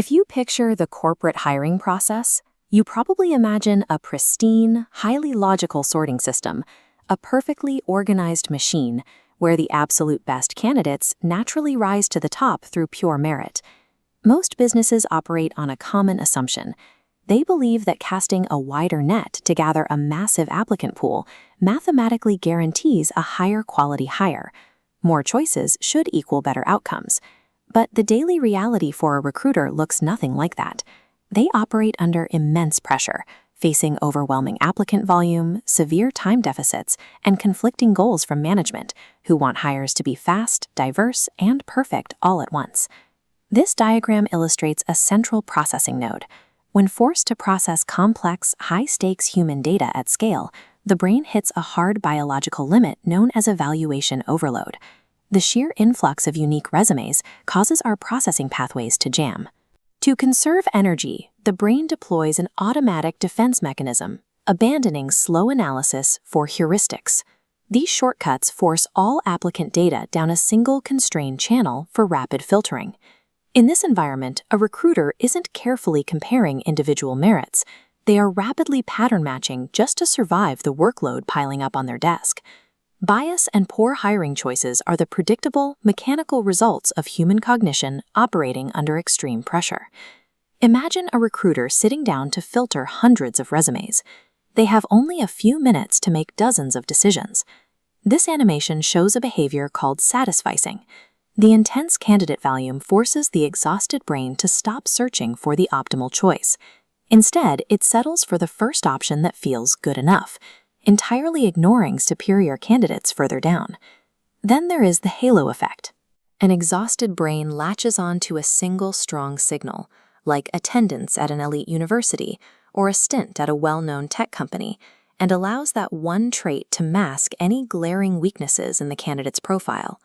If you picture the corporate hiring process, you probably imagine a pristine, highly logical sorting system, a perfectly organized machine where the absolute best candidates naturally rise to the top through pure merit. Most businesses operate on a common assumption. They believe that casting a wider net to gather a massive applicant pool mathematically guarantees a higher quality hire. More choices should equal better outcomes. But the daily reality for a recruiter looks nothing like that. They operate under immense pressure, facing overwhelming applicant volume, severe time deficits, and conflicting goals from management, who want hires to be fast, diverse, and perfect all at once. This diagram illustrates a central processing node. When forced to process complex, high-stakes human data at scale, the brain hits a hard biological limit known as evaluation overload. The sheer influx of unique resumes causes our processing pathways to jam. To conserve energy, the brain deploys an automatic defense mechanism, abandoning slow analysis for heuristics. These shortcuts force all applicant data down a single constrained channel for rapid filtering. In this environment, a recruiter isn't carefully comparing individual merits. They are rapidly pattern matching just to survive the workload piling up on their desk. Bias and poor hiring choices are the predictable, mechanical results of human cognition operating under extreme pressure. Imagine a recruiter sitting down to filter hundreds of resumes. They have only a few minutes to make dozens of decisions. This animation shows a behavior called satisficing. The intense candidate volume forces the exhausted brain to stop searching for the optimal choice. Instead, it settles for the first option that feels good enough, entirely ignoring superior candidates further down. Then there is the halo effect. An exhausted brain latches on to a single strong signal, like attendance at an elite university or a stint at a well-known tech company, and allows that one trait to mask any glaring weaknesses in the candidate's profile.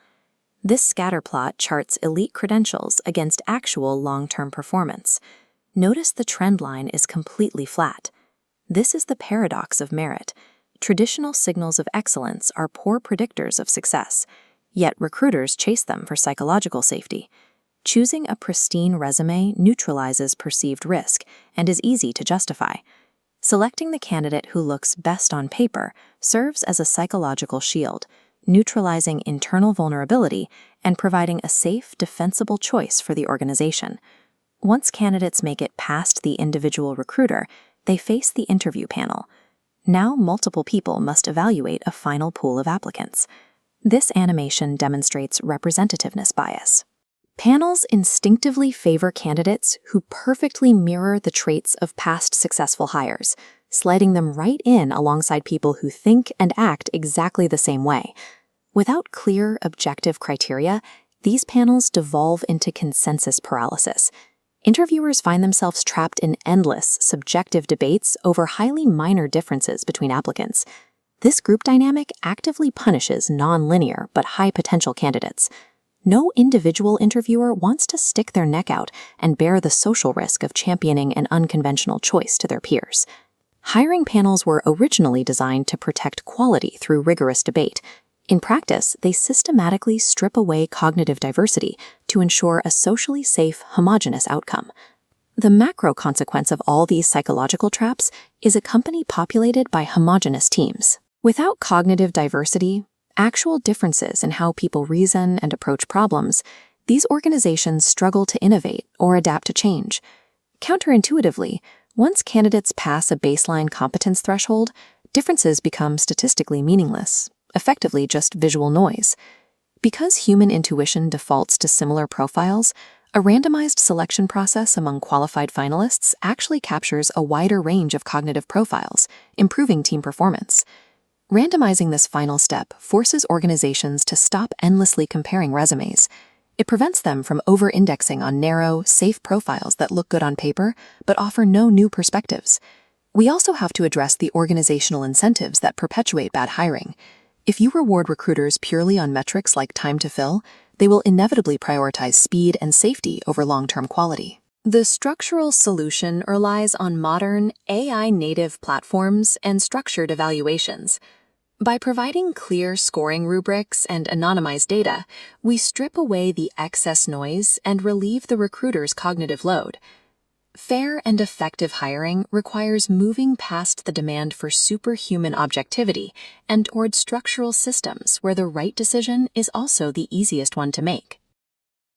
This scatterplot charts elite credentials against actual long-term performance. Notice the trend line is completely flat. This is the paradox of merit. Traditional signals of excellence are poor predictors of success, yet recruiters chase them for psychological safety. Choosing a pristine resume neutralizes perceived risk and is easy to justify. Selecting the candidate who looks best on paper serves as a psychological shield, neutralizing internal vulnerability and providing a safe, defensible choice for the organization. Once candidates make it past the individual recruiter, they face the interview panel. Now multiple people must evaluate a final pool of applicants. This animation demonstrates representativeness bias. Panels instinctively favor candidates who perfectly mirror the traits of past successful hires, sliding them right in alongside people who think and act exactly the same way. Without clear, objective criteria, these panels devolve into consensus paralysis. Interviewers find themselves trapped in endless, subjective debates over highly minor differences between applicants. This group dynamic actively punishes non-linear but high-potential candidates. No individual interviewer wants to stick their neck out and bear the social risk of championing an unconventional choice to their peers. Hiring panels were originally designed to protect quality through rigorous debate. In practice, they systematically strip away cognitive diversity to ensure a socially safe, homogeneous outcome. The macro consequence of all these psychological traps is a company populated by homogeneous teams. Without cognitive diversity, actual differences in how people reason and approach problems, these organizations struggle to innovate or adapt to change. Counterintuitively, once candidates pass a baseline competence threshold, differences become statistically meaningless, effectively just visual noise. Because human intuition defaults to similar profiles, a randomized selection process among qualified finalists actually captures a wider range of cognitive profiles, improving team performance. Randomizing this final step forces organizations to stop endlessly comparing resumes. It prevents them from over-indexing on narrow, safe profiles that look good on paper but offer no new perspectives. We also have to address the organizational incentives that perpetuate bad hiring. If you reward recruiters purely on metrics like time to fill, they will inevitably prioritize speed and safety over long-term quality. The structural solution relies on modern, AI-native platforms and structured evaluations. By providing clear scoring rubrics and anonymized data, we strip away the excess noise and relieve the recruiter's cognitive load. Fair and effective hiring requires moving past the demand for superhuman objectivity and toward structural systems where the right decision is also the easiest one to make.